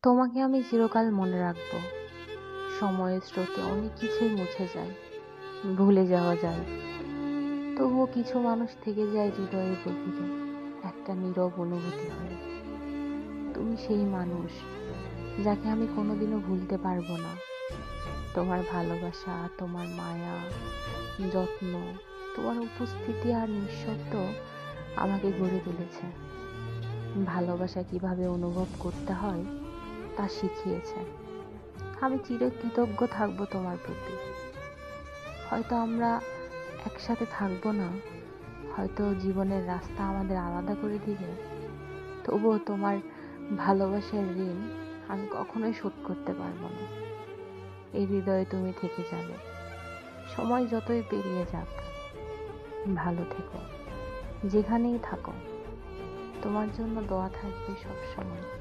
তোমাকে আমি চিরকাল মনে রাখবো। সময়ের স্রোতে অনেক কিছুই মুছে যায়, ভুলে যাওয়া যায়, তবুও কিছু মানুষ থেকে যায় হৃদয়ের গভীরে, একটা নীরব অনুভূতি হয়ে। তুমি সেই মানুষ যাকে আমি কোনোদিনও ভুলতে পারবো না। তোমার ভালোবাসা, তোমার মায়া, যত্ন, তোমার উপস্থিতি আর নিঃশব্দ আমাকে গড়ে তুলেছে। ভালোবাসা কিভাবে অনুভব করতে হয় তা শিখিয়েছে। আমি চিরকৃতজ্ঞ থাকবো তোমার প্রতি। হয়তো আমরা একসাথে থাকবো না, হয়তো জীবনের রাস্তা আমাদের আলাদা করে দিবে, তবুও তোমার ভালোবাসার ঋণ আমি কখনোই শোধ করতে পারবো না। এই হৃদয়ে তুমি থেকে যাবে, সময় যতই পেরিয়ে যাক। ভালো থেকো, যেখানেই থাকো। তোমার জন্য দোয়া থাকবে সবসময়।